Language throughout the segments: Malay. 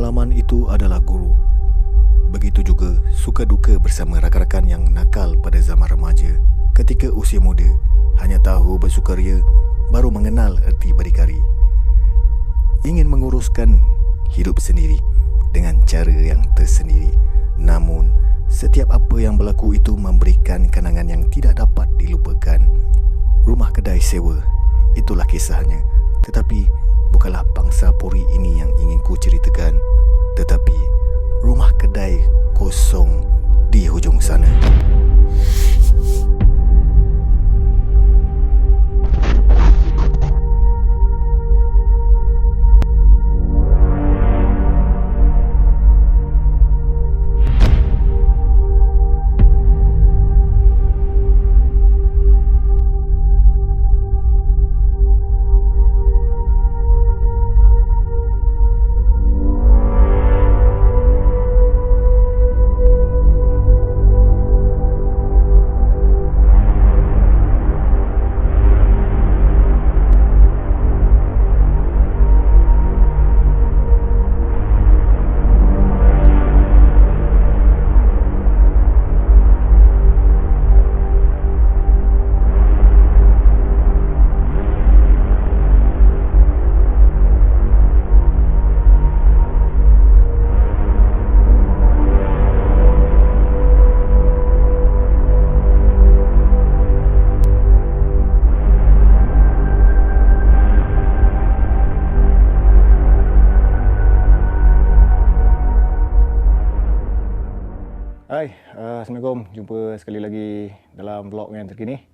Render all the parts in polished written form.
Pengalaman itu adalah guru. Begitu juga suka duka bersama rakan-rakan yang nakal pada zaman remaja. Ketika usia muda, hanya tahu bersukaria, baru mengenal erti berdikari. Ingin menguruskan hidup sendiri dengan cara yang tersendiri. Namun, setiap apa yang berlaku itu memberikan kenangan yang tidak dapat dilupakan. Rumah kedai sewa, itulah kisahnya. Tetapi, bukanlah pangsa puri ini yang ingin ku ceritakan. Tetapi, rumah kedai kosong di hujung sana. Hai, Assalamualaikum. Jumpa sekali lagi dalam vlog yang terkini.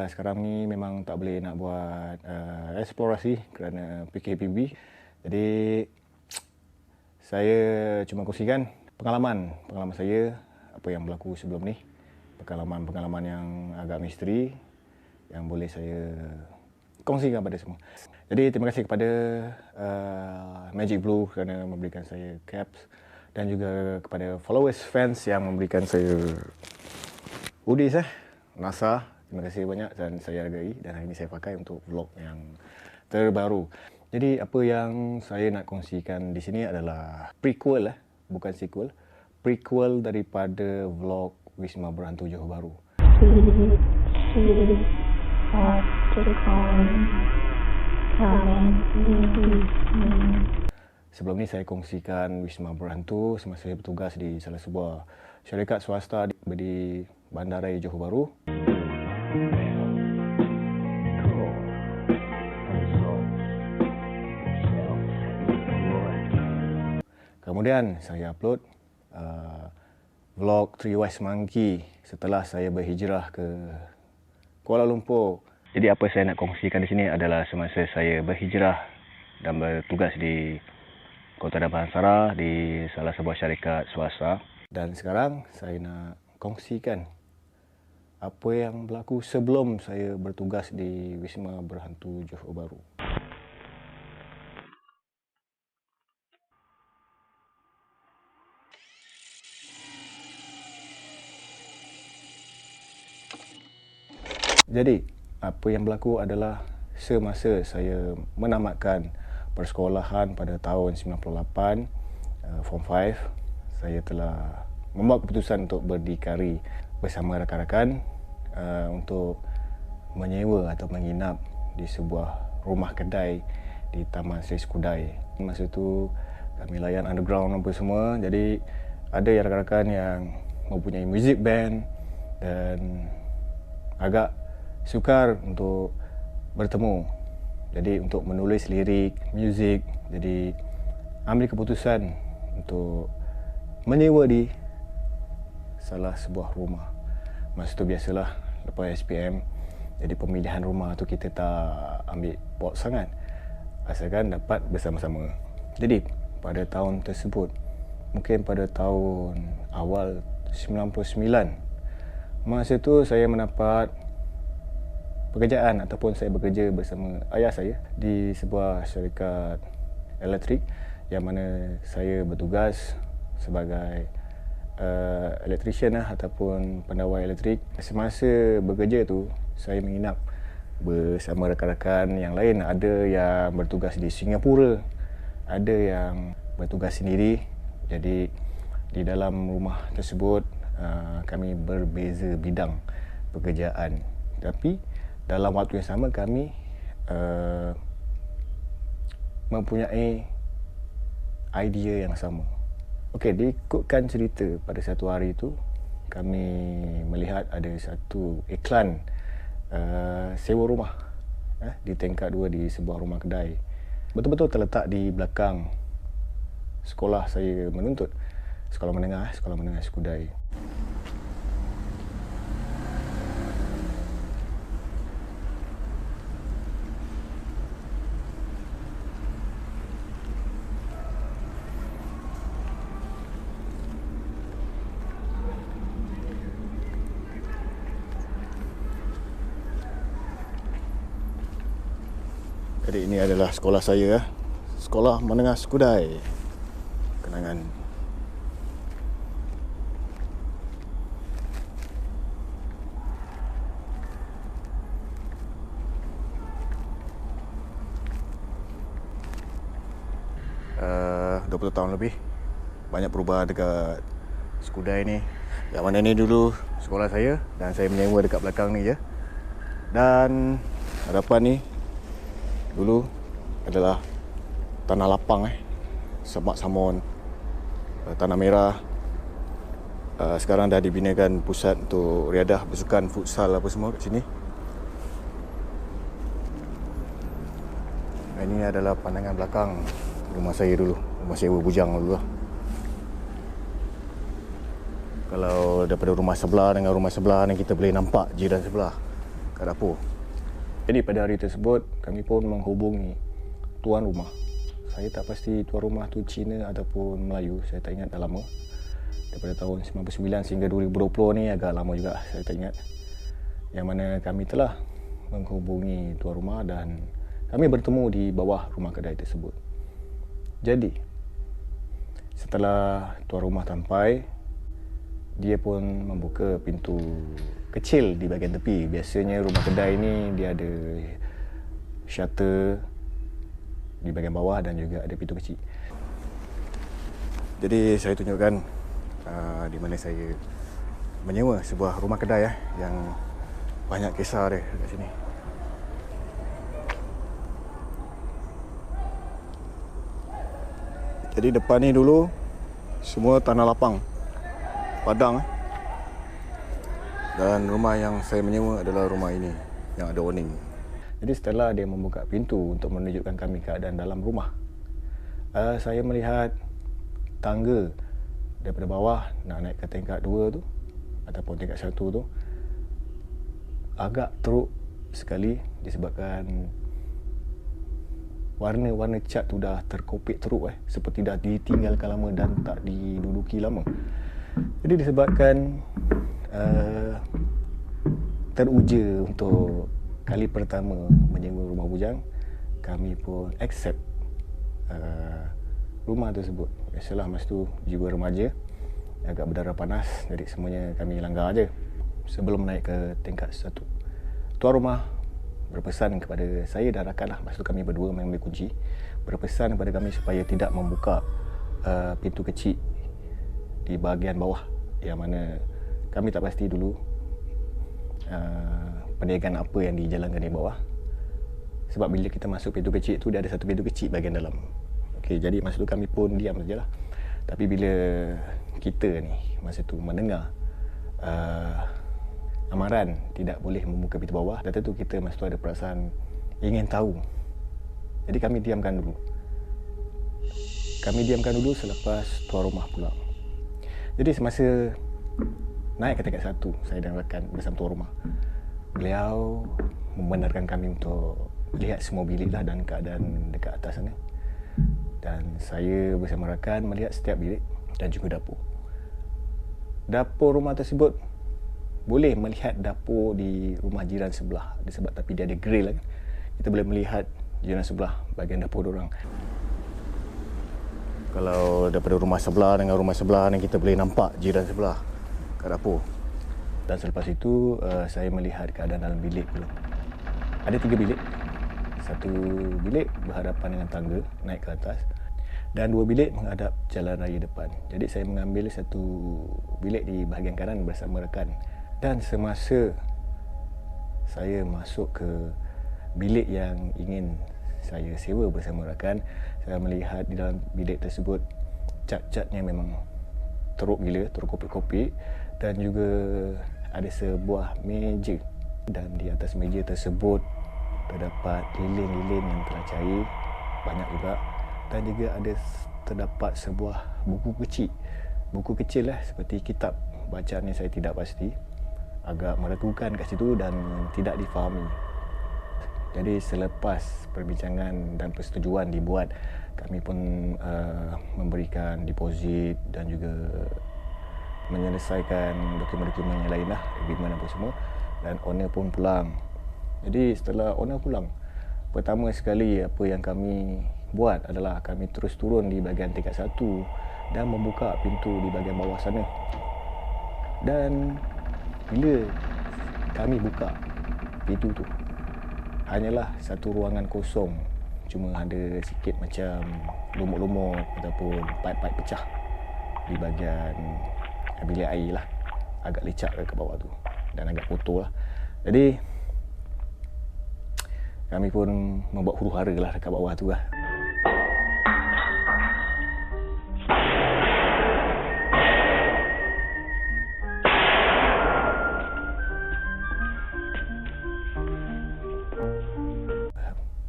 Sekarang ni memang tak boleh nak buat eksplorasi kerana PKPB. Jadi, saya cuma kongsikan pengalaman saya, apa yang berlaku sebelum ni. Pengalaman yang agak misteri yang boleh saya kongsikan pada semua. Jadi, terima kasih kepada Magic Blue kerana memberikan saya caps. Dan juga kepada followers, fans yang memberikan saya hoodies NASA. Terima kasih banyak dan saya hargai. Dan hari ini saya pakai untuk vlog yang terbaru. Jadi apa yang saya nak kongsikan di sini adalah prequel bukan sequel. Prequel daripada vlog Wisma Berhantu Johor Bahru. Sebelum ni saya kongsikan Wisma Berhantu semasa saya bertugas di salah sebuah syarikat swasta di Bandaraya Johor Bahru. Kemudian saya upload vlog 3 West Monkey setelah saya berhijrah ke Kuala Lumpur. Jadi apa saya nak kongsikan di sini adalah semasa saya berhijrah dan bertugas di Kota Damansara di salah sebuah syarikat swasta. Dan sekarang saya nak kongsikan apa yang berlaku sebelum saya bertugas di Wisma Berhantu Johor Bahru. Jadi, apa yang berlaku adalah semasa saya menamatkan persekolahan pada tahun 98, Form 5, saya telah membuat keputusan untuk berdikari bersama rakan-rakan untuk menyewa atau menginap di sebuah rumah kedai di Taman Seri Skudai. Masa itu kami layan underground apa semua, jadi ada yang rakan-rakan yang mempunyai music band dan agak sukar untuk bertemu. Jadi untuk menulis lirik, muzik, jadi ambil keputusan untuk menyewa di salah sebuah rumah. Masa tu biasalah lepas SPM, jadi pemilihan rumah tu kita tak ambil pot sangat, asalkan dapat bersama-sama. Jadi pada tahun tersebut, mungkin pada tahun awal 99, masa tu saya mendapat pekerjaan ataupun saya bekerja bersama ayah saya di sebuah syarikat elektrik yang mana saya bertugas sebagai electrician ataupun pendawai elektrik. Semasa bekerja tu saya menginap bersama rakan-rakan yang lain. Ada yang bertugas di Singapura, ada yang bertugas sendiri. Jadi di dalam rumah tersebut kami berbeza bidang pekerjaan. Tapi dalam waktu yang sama kami mempunyai idea yang sama. Okey, diikutkan cerita pada satu hari itu kami melihat ada satu iklan sewa rumah di tingkat 2 di sebuah rumah kedai. Betul-betul terletak di belakang sekolah saya menuntut, sekolah menengah Skudai. Jadi ini adalah sekolah saya, Sekolah Menengah Skudai. Kenangan. Uh, 20 tahun lebih. Banyak perubahan dekat Skudai ni. Yang mana ni dulu sekolah saya dan saya menyewa dekat belakang ni je. Dan hadapan ni dulu adalah tanah lapang, Semak Samun, Tanah Merah. Sekarang dah dibinakan pusat untuk riadah, bersukan, futsal apa semua kat sini. Ini adalah pandangan belakang rumah saya dulu, rumah sewa bujang dulu lah. Kalau daripada rumah sebelah dengan rumah sebelah ni kita boleh nampak jiran sebelah kat dapur. Jadi pada hari tersebut kami pun menghubungi tuan rumah. Saya tak pasti tuan rumah tu Cina ataupun Melayu, saya tak ingat dah lama. Daripada tahun 99 sehingga 2020 ni agak lama juga, saya tak ingat. Yang mana kami telah menghubungi tuan rumah dan kami bertemu di bawah rumah kedai tersebut. Jadi setelah tuan rumah sampai, dia pun membuka pintu kecil di bahagian tepi. Biasanya rumah kedai ni dia ada shutter di bahagian bawah dan juga ada pintu kecil. Jadi saya tunjukkan di mana saya menyewa sebuah rumah kedai yang banyak kisah dia kat sini. Jadi depan ni dulu semua tanah lapang, padang. Dan rumah yang saya menyewa adalah rumah ini yang ada awning. Jadi setelah dia membuka pintu untuk menunjukkan kami keadaan dalam rumah, saya melihat tangga daripada bawah nak naik ke tingkat 2 tu ataupun tingkat 1 tu agak teruk sekali disebabkan warna-warna cat tu dah terkopik teruk, seperti dah ditinggalkan lama dan tak diduduki lama. Jadi disebabkan teruja untuk kali pertama menyewa rumah bujang, kami pun accept rumah tersebut. Biasalah masa tu jiwa remaja agak berdarah panas, jadi semuanya kami langgar je. Sebelum naik ke tingkat 1, tuan rumah berpesan kepada saya dan rakan lah, masa tu kami berdua mengambil kunci, berpesan kepada kami supaya tidak membuka pintu kecil di bahagian bawah, yang mana kami tak pasti dulu perniagaan apa yang dijalankan di bawah. Sebab bila kita masuk pintu kecil tu, dia ada satu pintu kecil bahagian dalam. Okey, jadi masa tu kami pun diam sajalah. Tapi bila kita ni masa tu mendengar amaran tidak boleh membuka pintu bawah, dan tentu kita masa tu ada perasaan ingin tahu. Jadi kami diamkan dulu. Selepas tuan rumah pulang. Jadi semasa naik ke tingkat 1, saya dan rakan bersama tuan rumah, beliau membenarkan kami untuk lihat semua bilik lah dan keadaan dekat atas sana. Dan saya bersama rakan melihat setiap bilik dan juga dapur. Dapur rumah tersebut, boleh melihat dapur di rumah jiran sebelah, sebab tapi dia ada grill kan. Kita boleh melihat jiran sebelah bahagian dapur diorang. Kalau daripada rumah sebelah dengan rumah sebelah ni kita boleh nampak jiran sebelah kat dapur. Dan selepas itu saya melihat keadaan dalam bilik dulu. Ada 3 bilik. Satu bilik berhadapan dengan tangga naik ke atas, dan 2 bilik menghadap jalan raya depan. Jadi saya mengambil satu bilik di bahagian kanan bersama rakan. Dan semasa saya masuk ke bilik yang ingin saya sewa bersama rakan, saya melihat di dalam bilik tersebut cat-catnya memang teruk gila, teruk kopik-kopik, dan juga ada sebuah meja, dan di atas meja tersebut terdapat lilin-lilin yang telah cair banyak juga, dan juga terdapat sebuah buku kecil lah, seperti kitab. Bacaannya saya tidak pasti, agak meragukan kat situ dan tidak difahami. Jadi selepas perbincangan dan persetujuan dibuat, kami pun memberikan deposit dan juga menyelesaikan dokumen-dokumen yang lain lah, agreement apa semua, dan owner pun pulang. Jadi setelah owner pulang, pertama sekali apa yang kami buat adalah kami terus turun di bahagian tingkat 1 dan membuka pintu di bahagian bawah sana. Dan bila kami buka pintu tu, hanyalah satu ruangan kosong, cuma ada sikit macam lumut-lumut ataupun paip-paip pecah di bahagian bilik air lah, agak lecak ke bawah tu dan agak kotor lah. Jadi kami pun membuat huru-hara lah dekat bawah tu lah.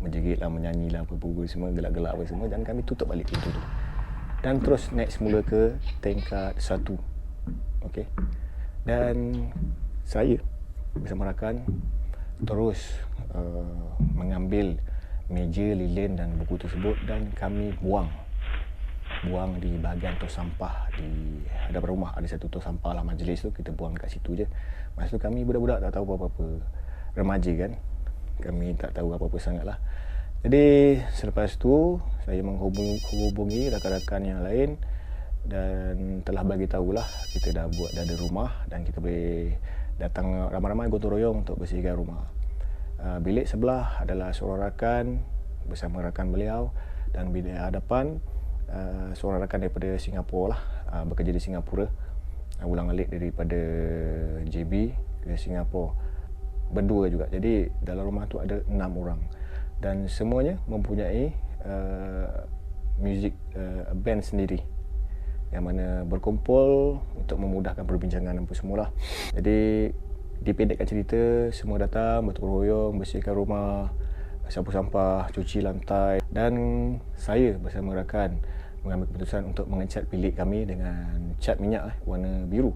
Menjerit lah, menyanyi lah, apa-apa semua, gelak-gelak apa semua, dan kami tutup balik pintu tu dan terus naik semula ke tingkat 1. Okey. Dan saya bersama rakan terus mengambil meja, lilin dan buku tersebut, dan kami buang di bahagian tong sampah di hadapan rumah. Ada satu tong sampah lah, majlis tu, kita buang kat situ je. Masa tu kami budak-budak tak tahu apa-apa, remaja kan, kami tak tahu apa-apa sangat lah. Jadi selepas tu saya menghubungi rakan-rakan yang lain dan telah bagi tahulah kita dah ada rumah dan kita boleh datang ramai-ramai gotong royong untuk bersihkan rumah. Bilik sebelah adalah seorang rakan bersama rakan beliau, dan bilik hadapan seorang rakan daripada Singapura lah, bekerja di Singapura, ulang-alik daripada JB ke Singapura, berdua juga. Jadi dalam rumah tu ada 6 orang dan semuanya mempunyai music band sendiri yang mana berkumpul untuk memudahkan perbincangan apa semualah. Jadi dipendekkan cerita, semua datang bergotong royong bersihkan rumah, sapu sampah, cuci lantai, dan saya bersama rakan mengambil keputusan untuk mengecat bilik kami dengan cat minyak warna biru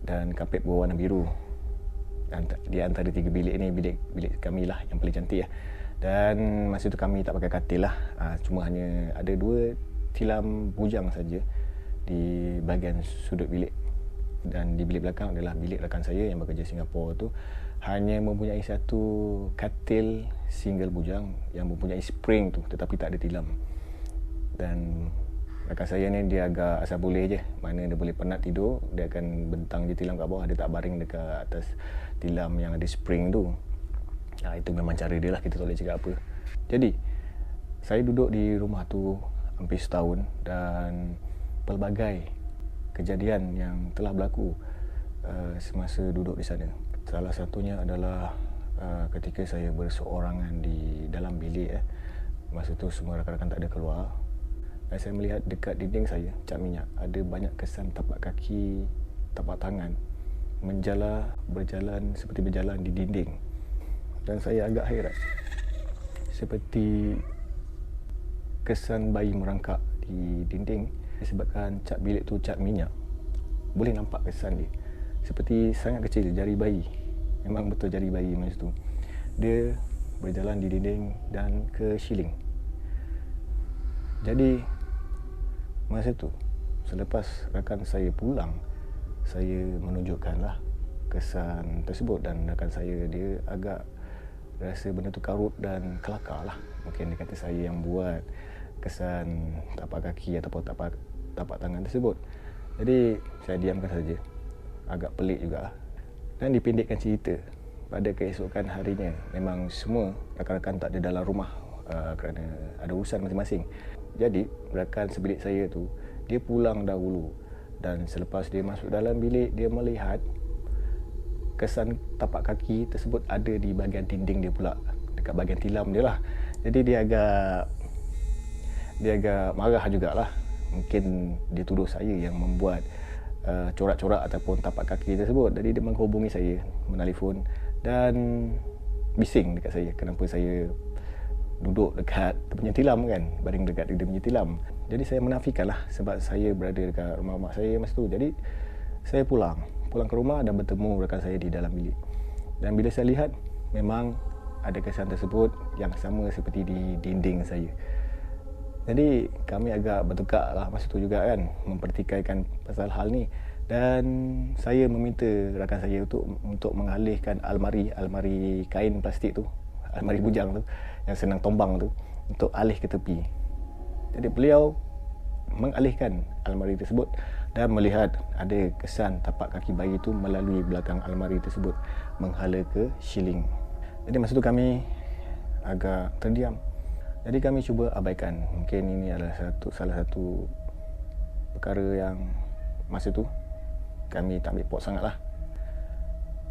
dan kapet berwarna biru. Dan di antara 3 bilik ni, bilik kami lah yang paling cantik lah. Dan masa tu kami tak pakai katil lah, cuma hanya ada 2 tilam bujang saja di bahagian sudut bilik. Dan di bilik belakang adalah bilik rakan saya yang bekerja Singapura tu, hanya mempunyai satu katil single bujang yang mempunyai spring tu tetapi tak ada tilam. Dan rakan saya ni dia agak asal boleh je, mana dia boleh penat tidur, dia akan bentang je tilam kat bawah, dia tak baring dekat atas tilam yang ada spring tu. Itu memang cara dia lah, kita tak boleh cakap apa. Jadi saya duduk di rumah tu hampir setahun dan pelbagai kejadian yang telah berlaku semasa duduk di sana. Salah satunya adalah ketika saya berseorangan di dalam bilik. Masa tu semua rakan-rakan tak ada keluar, dan saya melihat dekat dinding saya, cat minyak, ada banyak kesan tapak kaki, tapak tangan berjalan seperti berjalan di dinding. Dan saya agak hairan, seperti kesan bayi merangkak di dinding. Disebabkan cat bilik tu cat minyak, boleh nampak kesan dia seperti sangat kecil, jari bayi. Memang betul jari bayi masa tu. Dia berjalan di dinding dan ke siling. Jadi masa tu, selepas rakan saya pulang, saya menunjukkanlah kesan tersebut, dan rakan saya dia agak rasa benda tu karut dan kelakar lah. Mungkin dia kata saya yang buat kesan tapak kaki ataupun tapak tangan tersebut. Jadi saya diamkan saja. Agak pelik juga. Dan dipendekkan cerita, pada keesokan harinya memang semua rakan-rakan tak ada dalam rumah kerana ada urusan masing-masing. Jadi rakan sebilik saya tu, dia pulang dahulu, dan selepas dia masuk dalam bilik, dia melihat kesan tapak kaki tersebut ada di bahagian dinding dia pula, dekat bahagian tilam dia lah. Jadi dia agak marah jugalah. Mungkin dia tuduh saya yang membuat corak-corak ataupun tapak kaki tersebut. Jadi dia menghubungi saya, menelefon dan bising dekat saya kenapa saya duduk dekat dia punya tilam kan, baring dekat dia punya tilam. Jadi saya menafikan lah sebab saya berada dekat rumah mak saya masa tu. Jadi saya pulang ke rumah dan bertemu rakan saya di dalam bilik. Dan bila saya lihat, memang ada kesan tersebut yang sama seperti di dinding saya. Jadi kami agak bertekak lah masa tu juga kan, mempertikaikan pasal hal ni. Dan saya meminta rakan saya untuk mengalihkan almari kain plastik tu, almari bujang tu yang senang tombang tu, untuk alih ke tepi. Jadi beliau mengalihkan almari tersebut dan melihat ada kesan tapak kaki bayi itu melalui belakang almari tersebut menghala ke shilling. Jadi masa tu kami agak terdiam. Jadi kami cuba abaikan. Mungkin ini adalah salah satu perkara yang masa tu kami tak ambil pot sangat lah.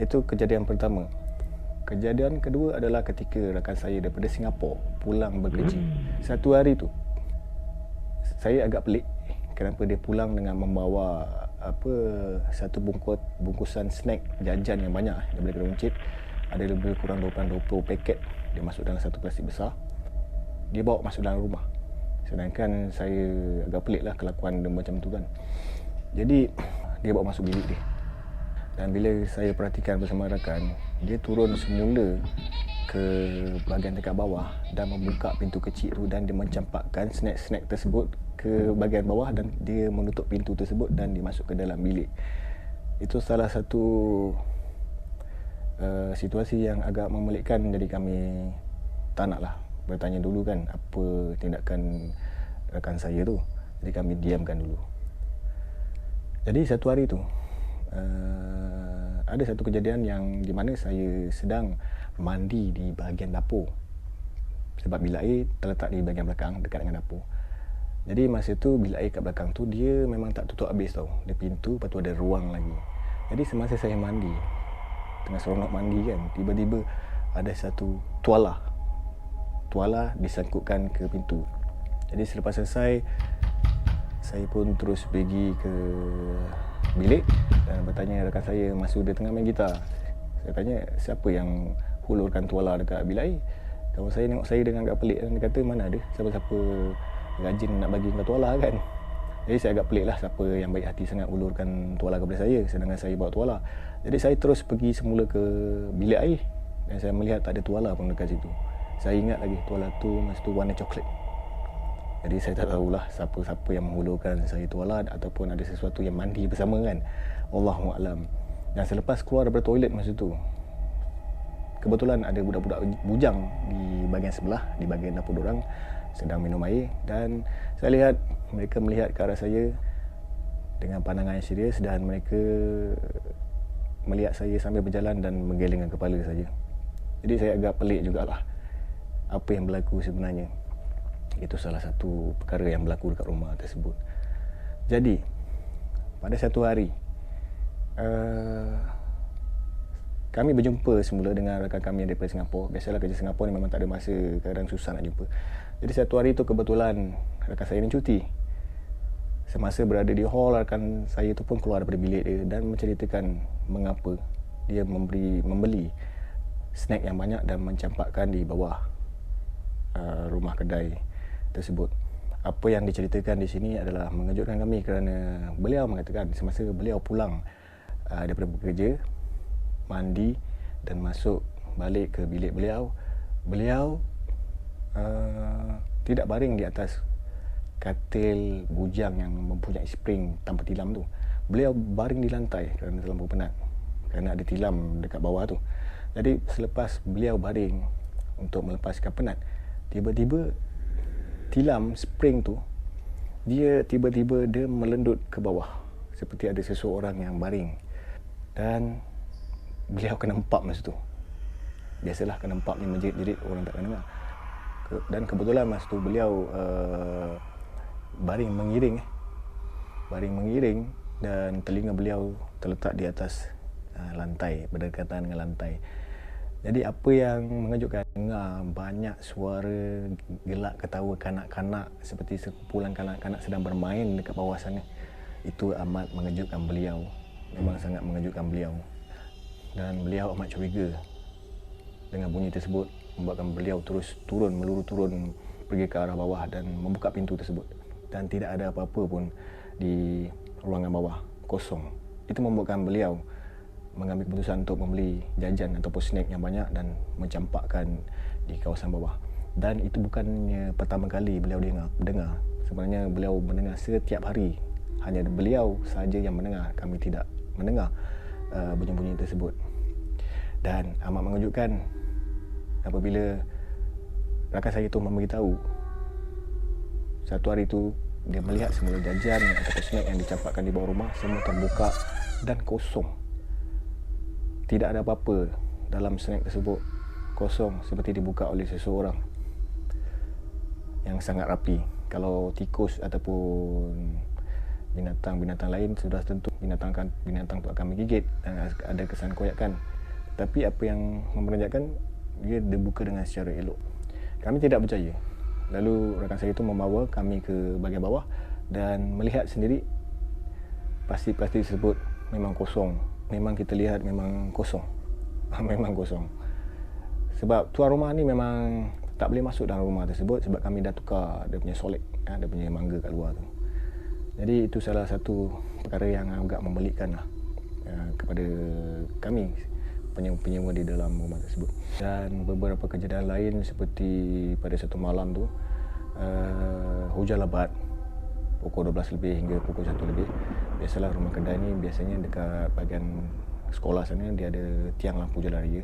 Itu kejadian pertama. Kejadian kedua adalah ketika rakan saya daripada Singapura pulang bekerja. Satu hari tu saya agak pelik kenapa dia pulang dengan membawa satu bungkusan snack jajan yang banyak daripada kedai Encik. Ada lebih kurang 20 paket. Dia masuk dalam satu plastik besar. Dia bawa masuk dalam rumah. Sedangkan saya agak pelik lah kelakuan dia macam tu kan. Jadi dia bawa masuk bilik dia. Dan bila saya perhatikan bersama rakan, dia turun semula ke bahagian dekat bawah dan membuka pintu kecil tu, dan dia mencampakkan snack-snack tersebut ke bahagian bawah dan dia menutup pintu tersebut dan dia masuk ke dalam bilik. Itu salah satu situasi yang agak memelikkan. Jadi kami tak naklah bertanya dulu kan apa tindakan rakan saya tu. Jadi kami diamkan dulu. Jadi satu hari tu ada satu kejadian yang di mana saya sedang mandi di bahagian dapur, sebab bilik air terletak di bahagian belakang dekat dengan dapur. Jadi masa tu bilik air kat belakang tu dia memang tak tutup habis tau. Dia pintu, lepas tu ada ruang lagi. Jadi semasa saya mandi, tengah seronok mandi kan, tiba-tiba ada satu tuala disangkutkan ke pintu. Jadi selepas selesai, saya pun terus pergi ke bilik dan bertanya rakan saya masa dia tengah main gitar. Saya tanya, siapa yang hulurkan tuala dekat bilik air? Kawan saya tengok saya dengan agak pelik dan dia kata, mana ada siapa-siapa rajin nak bagi kau tuala kan. Jadi saya agak pelik lah siapa yang baik hati sangat hulurkan tuala kepada saya sedangkan saya bawa tuala. Jadi saya terus pergi semula ke bilik air dan saya melihat tak ada tuala pun dekat situ. Saya ingat lagi tuala tu masa tu warna coklat. Jadi saya tak tahulah siapa-siapa yang menghulurkan saya tuala ataupun ada sesuatu yang mandi bersama kan. Allahuaklam. Dan selepas keluar daripada toilet masa tu, kebetulan ada budak-budak bujang di bahagian sebelah, di bahagian dapur dorang sedang minum air, dan saya lihat mereka melihat ke arah saya dengan pandangan yang serius dan mereka melihat saya sambil berjalan dan menggelengkan kepala saja. Jadi saya agak pelik jugalah apa yang berlaku sebenarnya. Itu salah satu perkara yang berlaku dekat rumah tersebut. Jadi pada satu hari kami berjumpa semula dengan rakan kami yang daripada Singapura. Biasalah kerja Singapura ni memang tak ada masa, kadang susah nak jumpa. Jadi satu hari tu kebetulan rakan saya ni cuti. Semasa berada di hall, rakan saya tu pun keluar daripada bilik dia dan menceritakan mengapa dia membeli snack yang banyak dan mencampakkan di bawah rumah kedai tersebut. Apa yang diceritakan di sini adalah mengejutkan kami kerana beliau mengatakan semasa beliau pulang daripada bekerja, mandi dan masuk balik ke bilik beliau tidak baring di atas katil bujang yang mempunyai spring tanpa tilam tu. Beliau baring di lantai kerana terlampau penat, kerana ada tilam dekat bawah tu. Jadi selepas beliau baring untuk melepaskan penat, tiba-tiba tilam spring tu dia tiba-tiba dia melendut ke bawah seperti ada seseorang yang baring, dan beliau kena empap masa tu. Biasalah kena empap ni menjerit-jerit orang tak kena dengar. Dan kebetulan masa tu beliau baring mengiring. Baring mengiring dan telinga beliau terletak di atas lantai, berdekatan dengan lantai. Jadi apa yang mengejutkan, dengar banyak suara gelak ketawa kanak-kanak seperti sekumpulan kanak-kanak sedang bermain dekat bawah sana. Itu amat mengejutkan beliau. Memang sangat mengejutkan beliau. Dan beliau amat curiga dengan bunyi tersebut, membuatkan beliau terus meluru turun pergi ke arah bawah dan membuka pintu tersebut. Dan tidak ada apa-apa pun di ruangan bawah, kosong. Itu membuatkan beliau mengambil keputusan untuk membeli jajan ataupun snack yang banyak dan mencampakkan di kawasan bawah. Dan itu bukannya pertama kali beliau dengar. Sebenarnya beliau mendengar setiap hari. Hanya beliau sahaja yang mendengar, kami tidak mendengar bunyi-bunyi tersebut. Dan amat mengejutkan apabila rakan saya itu memberitahu satu hari itu dia melihat semula jajan ataupun snack yang dicampakkan di bawah rumah semua terbuka dan kosong. Tidak ada apa-apa dalam snack tersebut, kosong seperti dibuka oleh seseorang yang sangat rapi. Kalau tikus ataupun binatang-binatang lain sudah tentu binatang itu akan menggigit dan ada kesan koyakan. Tapi apa yang memperkenalkan, dia dibuka dengan secara elok. Kami tidak percaya. Lalu rakan saya itu membawa kami ke bahagian bawah dan melihat sendiri plastik-plastik tersebut memang kosong. Memang kita lihat memang kosong. Memang kosong. Sebab tuan rumah ni memang tak boleh masuk dalam rumah tersebut sebab kami dah tukar dia punya solek, dia punya mangga kat luar tu. Jadi itu salah satu perkara yang agak membelikkan kepada kami penyewa di dalam rumah tersebut. Dan beberapa kejadian lain seperti pada satu malam tu hujan lebat pukul 12 lebih hingga pukul 1 lebih. Biasalah rumah kedai ni biasanya dekat bahagian sekolah sana dia ada tiang lampu jalan raya.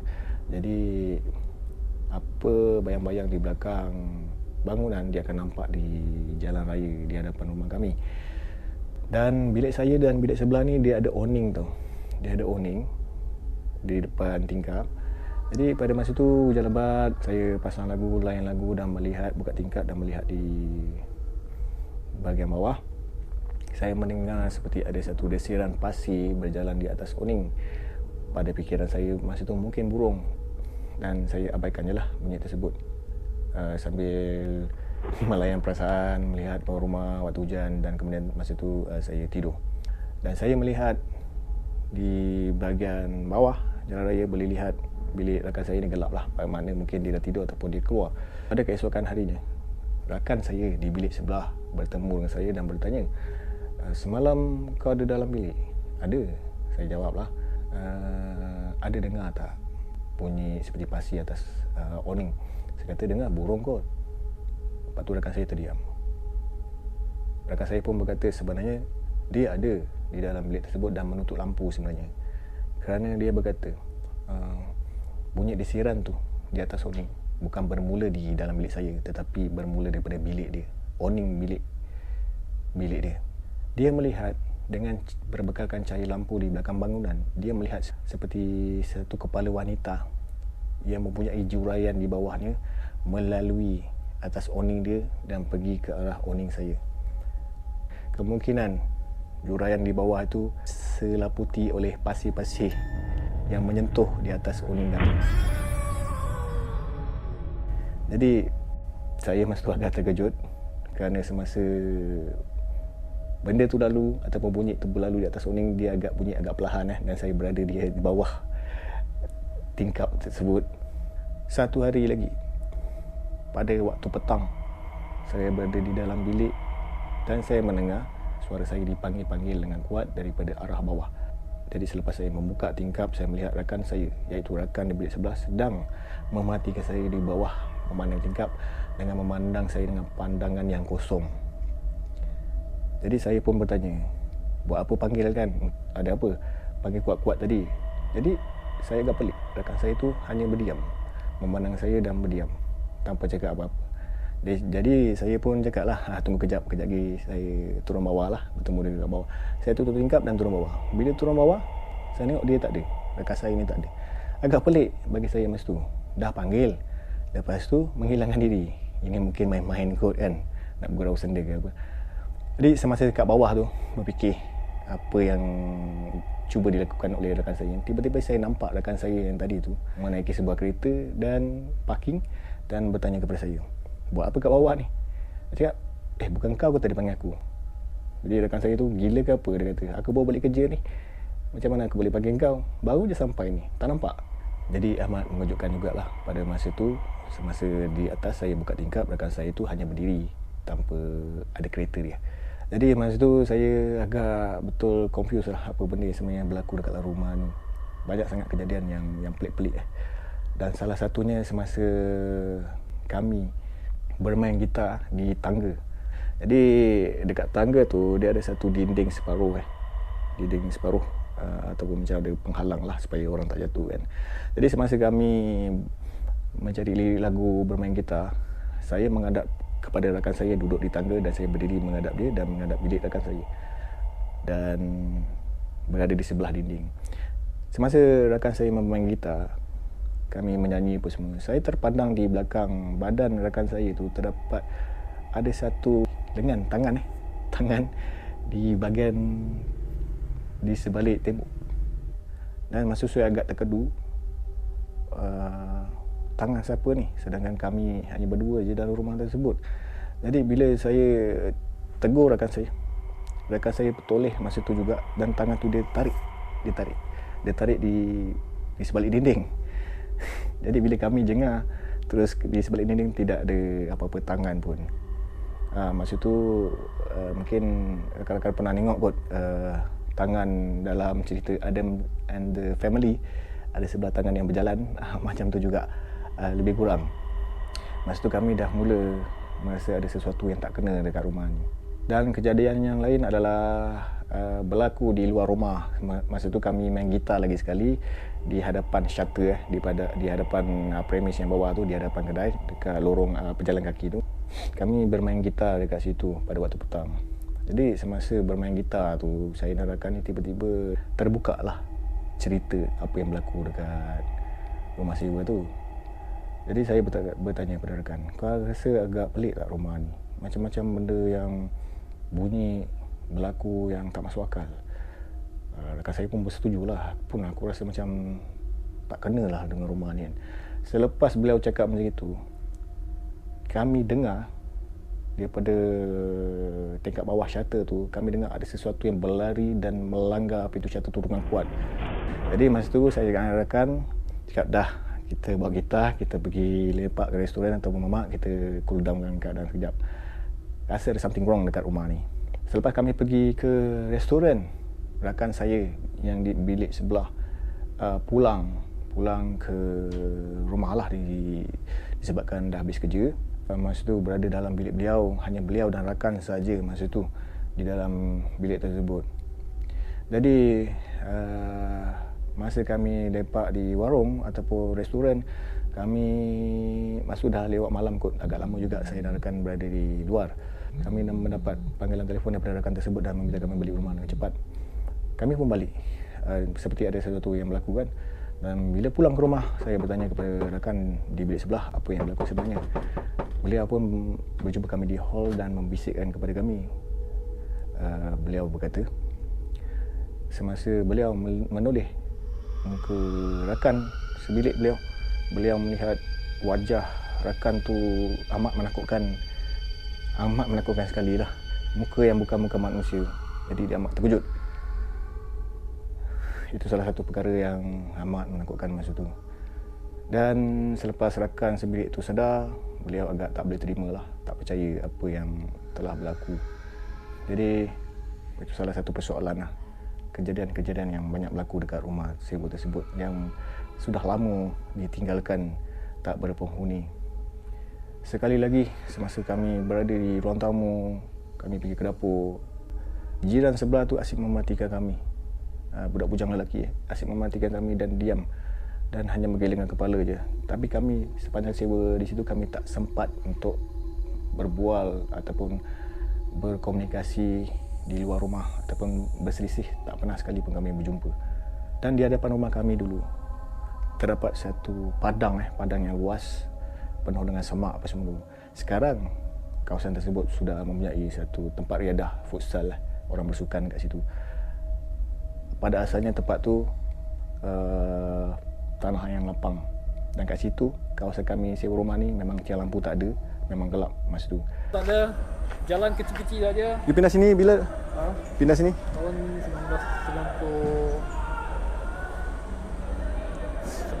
Jadi apa bayang-bayang di belakang bangunan dia akan nampak di jalan raya di hadapan rumah kami. Dan bilik saya dan bilik sebelah ni dia ada awning tau. Dia ada awning di depan tingkap. Jadi pada masa tu hujan lebat, saya pasang lagu, layan lagu dan melihat buka tingkap dan melihat di bahagian bawah. Saya mendengar seperti ada satu desiran pasir berjalan di atas awning. Pada fikiran saya masa tu mungkin burung dan saya abaikan je lah bunyi tersebut sambil melayan perasaan, melihat bawah rumah waktu hujan dan kemudian masa tu saya tidur. Dan saya melihat di bahagian bawah jalan raya boleh lihat bilik rakan saya ni gelap lah. Mana mungkin dia dah tidur ataupun dia keluar. Pada keesokan harinya, rakan saya di bilik sebelah bertemu dengan saya dan bertanya, semalam kau ada dalam bilik? Ada. Saya jawablah, ada dengar tak bunyi seperti pasir atas awning? Saya kata dengar burung kot. Lepas tu rakan saya terdiam. Rakan saya pun berkata sebenarnya dia ada di dalam bilik tersebut dan menutup lampu sebenarnya. Kerana dia berkata bunyi desiran tu di atas awning bukan bermula di dalam bilik saya tetapi bermula daripada bilik dia, awning bilik dia. Dia melihat dengan berbekalkan cahaya lampu di belakang bangunan, dia melihat seperti satu kepala wanita yang mempunyai juraian di bawahnya melalui atas awning dia dan pergi ke arah awning saya. Kemungkinan juraian di bawah itu selaputi oleh pasir-pasir yang menyentuh di atas awning kami. Jadi saya masa tu agak terkejut kerana semasa benda tu lalu ataupun bunyi tu berlalu di atas awning, dia bunyi agak perlahan dan saya berada di bawah tingkap tersebut. Satu hari lagi pada waktu petang, saya berada di dalam bilik dan saya mendengar suara saya dipanggil-panggil dengan kuat daripada arah bawah. Jadi selepas saya membuka tingkap, saya melihat rakan saya, iaitu rakan di bilik sebelah, sedang mematikan saya di bawah memandang tingkap dengan memandang saya dengan pandangan yang kosong. Jadi saya pun bertanya, buat apa panggil kan? Ada apa? Panggil kuat-kuat tadi. Jadi saya agak pelik. Rakan saya tu hanya berdiam, memandang saya dan berdiam tanpa cakap apa-apa. Jadi saya pun cakap lah, tunggu kejap lagi saya turun bawah lah, bertemu dia kat bawah. Saya tutup tingkap dan turun bawah. Bila turun bawah, saya tengok dia tak ada, rakan saya ni tak ada. Agak pelik bagi saya masa tu. Dah panggil, lepas tu menghilangkan diri. Ini mungkin main-main kot kan, nak bergurau senda ke apa. Jadi semasa dekat bawah tu berfikir apa yang cuba dilakukan oleh rakan saya, tiba-tiba saya nampak rakan saya yang tadi tu menaiki sebuah kereta dan parking dan bertanya kepada saya, buat apa kat bawah ni? Saya cakap, bukan kau ke tadi panggil aku? Jadi rakan saya tu, gila ke apa? Dia kata, aku bawa balik kerja ni, macam mana aku boleh panggil kau? Baru je sampai ni, tak nampak? Jadi amat mengejutkan jugalah. Pada masa tu, semasa di atas saya buka tingkap, rakan saya tu hanya berdiri tanpa ada kereta dia. Jadi masa tu saya agak betul confused lah apa benda sebenarnya berlaku dekat dalam rumah ni. Banyak sangat kejadian yang pelik-pelik. Dan salah satunya semasa kami bermain gitar di tangga. Jadi dekat tangga tu dia ada satu dinding separuh dinding separuh ataupun macam ada penghalang lah supaya orang tak jatuh kan. Jadi semasa kami mencari lirik lagu bermain gitar, saya menghadap kepada rakan saya duduk di tangga dan saya berdiri menghadap dia dan menghadap bilik rakan saya dan berada di sebelah dinding. Semasa rakan saya bermain gitar, kami menyanyi apa semua, saya terpandang di belakang badan rakan saya tu terdapat ada satu lengan tangan di bahagian di sebalik tembok. Dan masa saya agak terkedu, tangan siapa ni, sedangkan kami hanya berdua je dalam rumah tersebut. Jadi bila saya tegur rakan saya bertoleh masa tu juga, dan tangan tu dia tarik di sebalik dinding. Jadi bila kami jengah, terus di sebalik dinding tidak ada apa-apa tangan pun. Masa tu mungkin rakan-rakan pernah tengok kot tangan dalam cerita Adam and the Family, ada sebelah tangan yang berjalan, macam tu juga lebih kurang. Masa tu kami dah mula merasa ada sesuatu yang tak kena dekat rumah ni. Dan kejadian yang lain adalah berlaku di luar rumah. Masa tu kami main gitar lagi sekali di hadapan shutter, di hadapan premis yang bawah tu, di hadapan kedai dekat lorong pejalan kaki tu. Kami bermain gitar dekat situ pada waktu petang. Jadi semasa bermain gitar tu, saya dan rakan ni tiba-tiba terbuka lah cerita apa yang berlaku dekat rumah sewa tu. Jadi saya bertanya kepada rakan, kau rasa agak pelik tak rumah ni? Macam-macam benda yang bunyi berlaku yang tak masuk akal. Rakan saya pun bersetujulah. Aku rasa macam tak kenalah dengan rumah ni. Selepas beliau cakap macam itu, kami dengar daripada tingkat bawah shutter tu, kami dengar ada sesuatu yang berlari dan melanggar pintu shutter tu dengan kuat. Jadi masa tu saya dengan rakan cakap, dah, kita bawa gitar, kita pergi lepak ke restoran atau mamak, kita cool down dengan keadaan sekejap. Rasa ada something wrong dekat rumah ni. Selepas kami pergi ke restoran, rakan saya yang di bilik sebelah pulang ke rumah lah disebabkan dah habis kerja. Masa tu berada dalam bilik beliau, hanya beliau dan rakan saja masa tu di dalam bilik tersebut. Jadi masa kami lepak di warung ataupun restoran, kami masuk dah lewat malam kot, agak lama juga saya dan rakan berada di luar. Kami mendapat panggilan telefon daripada rakan tersebut dan meminta kami balik rumah dengan cepat. Kami pun balik, seperti ada sesuatu yang berlaku kan. Dan bila pulang ke rumah, saya bertanya kepada rakan di bilik sebelah apa yang berlaku sebenarnya. Beliau pun berjumpa kami di hall dan membisikkan kepada kami. Beliau berkata, semasa beliau menoleh muka rakan sebilik beliau melihat wajah rakan tu amat menakutkan sekali lah. Muka yang bukan muka manusia. Jadi dia amat terkejut. Itu salah satu perkara yang amat menakutkan masa tu. Dan selepas rakan sebilik tu sedar, beliau agak tak boleh terima lah, tak percaya apa yang telah berlaku. Jadi itu salah satu persoalan lah. Kejadian-kejadian yang banyak berlaku dekat rumah sewa tersebut yang sudah lama ditinggalkan tak berpenghuni. Sekali lagi, semasa kami berada di ruang tamu, kami pergi ke dapur, jiran sebelah tu asyik mematikan kami. Budak bujang lelaki asyik mematikan kami dan diam dan hanya menggelengkan kepala je. Tapi kami sepanjang sewa di situ, kami tak sempat untuk berbual ataupun berkomunikasi di luar rumah ataupun berselisih. Tak pernah sekali pun kami berjumpa. Dan di hadapan rumah kami dulu terdapat satu padang yang luas penuh dengan semak apa semua. Sekarang kawasan tersebut sudah mempunyai satu tempat riadah futsal lah, orang bersukan kat situ. Pada asalnya tempat tu tanah yang lapang, dan kat situ kawasan kami sewa rumah ni memang tiang lampu tak ada, memang gelap masa tu. Tak ada jalan kecil-kecil aja. You pindah sini bila? Pindah sini? Tahun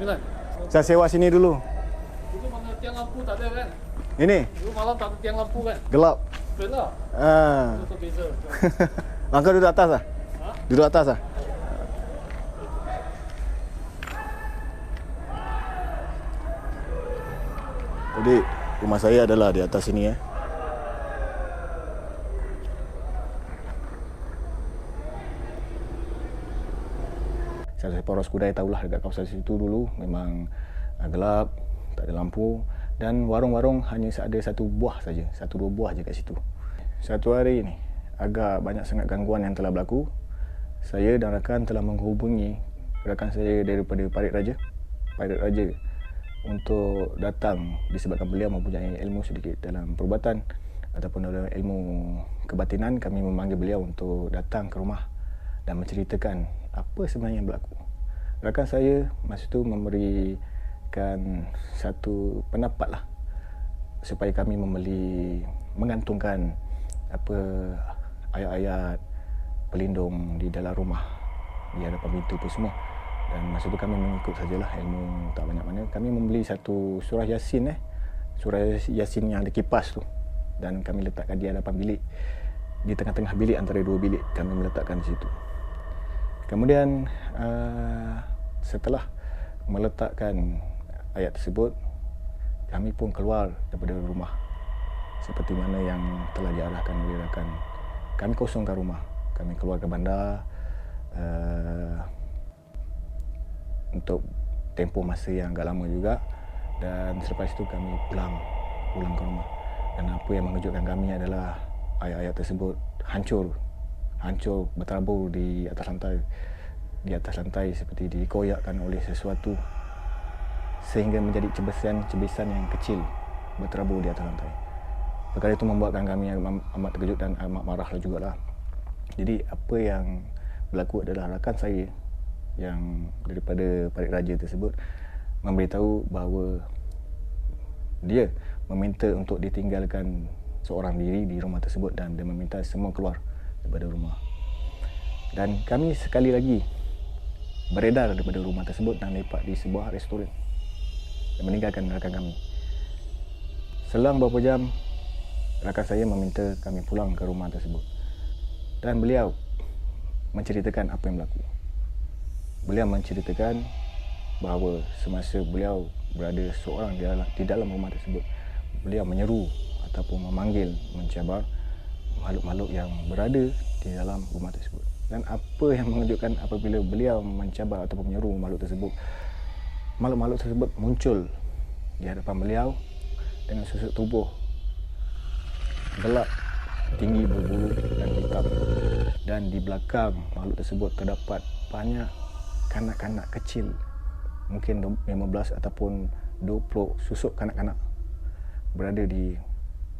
1999. Saya sewa sini dulu. Dulu mana tiang lampu tak ada kan? Ini Dulu malam tak ada tiang lampu kan? gelap. Betul lah. Itu beza. Langkah duduk atas lah. Ha? Duduk atas lah. Jadi rumah saya adalah di atas sini ya. Saya poros kudai tahulah dekat kawasan situ dulu memang gelap, tak ada lampu, dan warung-warung hanya ada satu buah saja, satu dua buah je kat situ. Satu hari ni agak banyak sangat gangguan yang telah berlaku. Saya dan rakan telah menghubungi rakan saya daripada Parit Raja untuk datang disebabkan beliau mempunyai ilmu sedikit dalam perubatan ataupun dalam ilmu kebatinan. Kami memanggil beliau untuk datang ke rumah dan menceritakan apa sebenarnya yang berlaku. Rakan saya masa itu memberikan satu pendapat lah supaya kami mengantungkan apa ayat-ayat pelindung di dalam rumah, di hadapan pintu pun semua. Dan masa tu kami mengikut sajalah, ilmu tak banyak mana. Kami membeli satu surah Yasin surah Yasin yang ada kipas tu, dan kami letakkan di hadapan bilik, di tengah-tengah bilik antara dua bilik kami meletakkan di situ. Kemudian setelah meletakkan ayat tersebut, kami pun keluar daripada rumah seperti mana yang telah diarahkan oleh rakan. Kami kosongkan rumah, kami keluar ke bandar untuk tempoh masa yang agak lama juga, dan selepas itu kami pulang ke rumah. Dan apa yang mengejutkan kami adalah ayat-ayat tersebut hancur berterabur di atas lantai seperti dikoyakkan oleh sesuatu sehingga menjadi cebisan yang kecil berterabur di atas lantai. Perkara itu membuatkan kami amat terkejut dan amat marah jugalah. Jadi apa yang berlaku adalah rakan saya yang daripada Parit Raja tersebut memberitahu bahawa dia meminta untuk ditinggalkan seorang diri di rumah tersebut, dan dia meminta semua keluar daripada rumah. Dan kami sekali lagi beredar daripada rumah tersebut dan lepak di sebuah restoran dan meninggalkan rakan kami. Selang beberapa jam, rakan saya meminta kami pulang ke rumah tersebut, dan beliau menceritakan apa yang berlaku. Beliau menceritakan bahawa semasa beliau berada seorang di dalam rumah tersebut, beliau menyeru ataupun memanggil, mencabar makhluk-makhluk yang berada di dalam rumah tersebut. Dan apa yang mengejutkan, apabila beliau mencabar ataupun menyeru makhluk-makhluk tersebut muncul di hadapan beliau dengan susuk tubuh gelap, tinggi, berbulu dan hitam. Dan di belakang makhluk tersebut terdapat banyak kanak-kanak kecil, mungkin 15 ataupun 20 susuk kanak-kanak berada di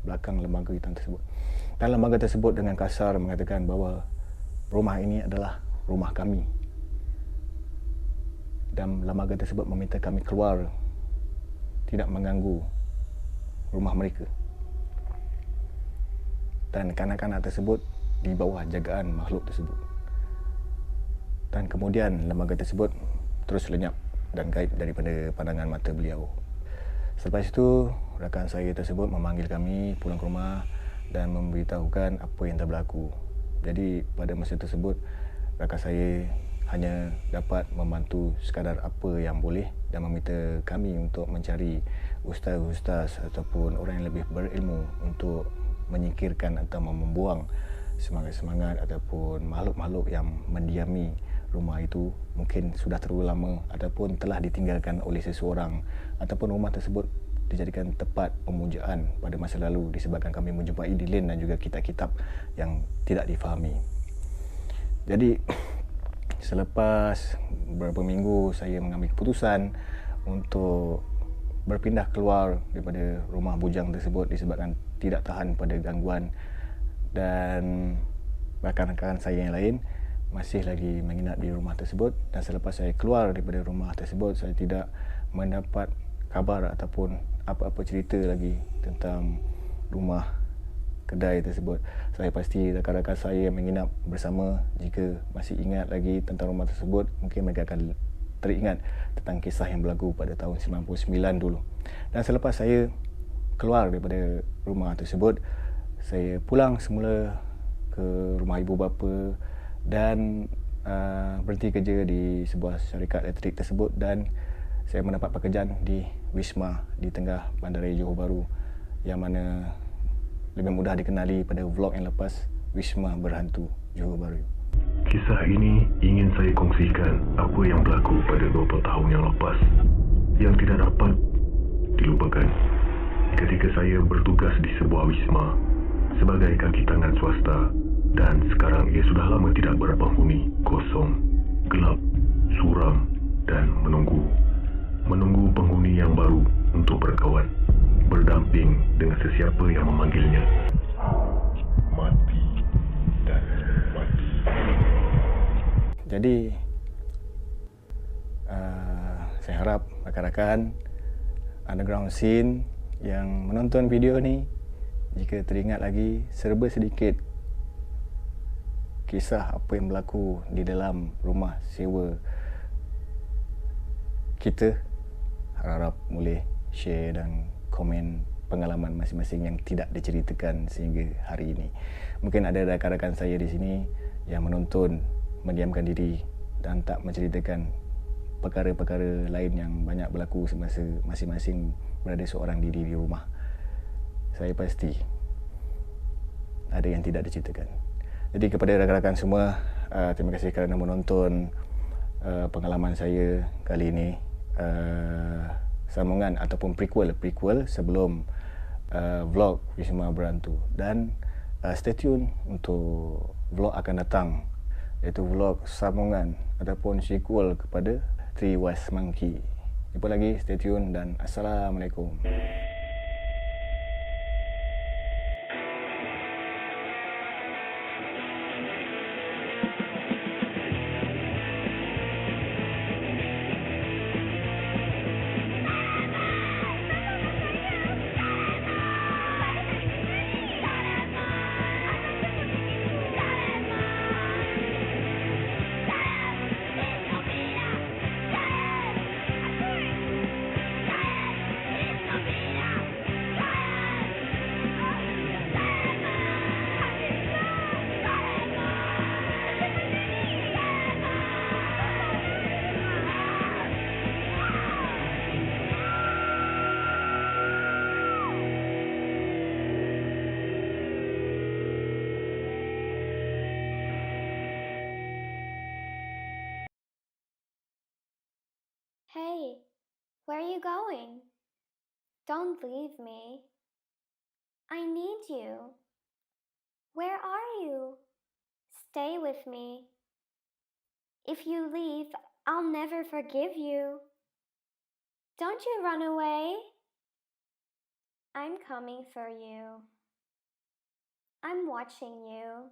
belakang lembaga hitam tersebut. Dan lembaga tersebut dengan kasar mengatakan bahawa rumah ini adalah rumah kami, dan lembaga tersebut meminta kami keluar, tidak mengganggu rumah mereka. Dan kanak-kanak tersebut di bawah jagaan makhluk tersebut. Dan kemudian lembaga tersebut terus lenyap dan gaib daripada pandangan mata beliau. Selepas itu, rakan saya tersebut memanggil kami pulang ke rumah dan memberitahukan apa yang telah berlaku. Jadi pada masa tersebut, rakan saya hanya dapat membantu sekadar apa yang boleh dan meminta kami untuk mencari ustaz-ustaz ataupun orang yang lebih berilmu untuk menyingkirkan atau membuang semangat-semangat ataupun makhluk-makhluk yang mendiami rumah itu, mungkin sudah terlalu lama ataupun telah ditinggalkan oleh seseorang, ataupun rumah tersebut dijadikan tempat pemujaan pada masa lalu disebabkan kami menjumpai lilin dan juga kitab-kitab yang tidak difahami. Jadi selepas beberapa minggu saya mengambil keputusan untuk berpindah keluar daripada rumah bujang tersebut disebabkan tidak tahan pada gangguan, dan rakan-rakan saya yang lain masih lagi menginap di rumah tersebut. Dan selepas saya keluar daripada rumah tersebut, saya tidak mendapat kabar ataupun apa-apa cerita lagi tentang rumah kedai tersebut. Saya pasti rakan-rakan saya yang menginap bersama, jika masih ingat lagi tentang rumah tersebut, mungkin mereka akan teringat tentang kisah yang berlaku pada tahun 99 dulu. Dan selepas saya keluar daripada rumah tersebut, saya pulang semula ke rumah ibu bapa dan berhenti kerja di sebuah syarikat elektrik tersebut, dan saya mendapat pekerjaan di Wisma di tengah Bandaraya Johor Bahru, yang mana lebih mudah dikenali pada vlog yang lepas, Wisma Berhantu Johor Bahru. Kisah ini ingin saya kongsikan apa yang berlaku pada 20 tahun yang lepas yang tidak dapat dilupakan. Ketika saya bertugas di sebuah wisma sebagai kaki tangan swasta, dan sekarang ia sudah lama tidak berpenghuni, kosong, gelap, suram dan menunggu penghuni yang baru untuk berkawan, berdamping dengan sesiapa yang memanggilnya. Mati dan mati. Jadi saya harap rakan-rakan underground scene yang menonton video ni, jika teringat lagi serba sedikit kisah apa yang berlaku di dalam rumah sewa kita, harap boleh share dan komen pengalaman masing-masing yang tidak diceritakan sehingga hari ini. Mungkin ada rakan-rakan saya di sini yang menonton, mendiamkan diri dan tak menceritakan perkara-perkara lain yang banyak berlaku semasa masing-masing berada seorang diri di rumah. Saya pasti ada yang tidak diceritakan. Jadi kepada rakan-rakan semua, terima kasih kerana menonton pengalaman saya kali ini, sambungan ataupun prequel sebelum vlog Wisma Berhantu. Dan stay tune untuk vlog akan datang, iaitu vlog sambungan ataupun sequel kepada Three Wise Monkey. Jumpa lagi, stay tune dan Assalamualaikum. Hey, where are you going? Don't leave me. I need you. Where are you? Stay with me. If you leave, I'll never forgive you. Don't you run away. I'm coming for you. I'm watching you.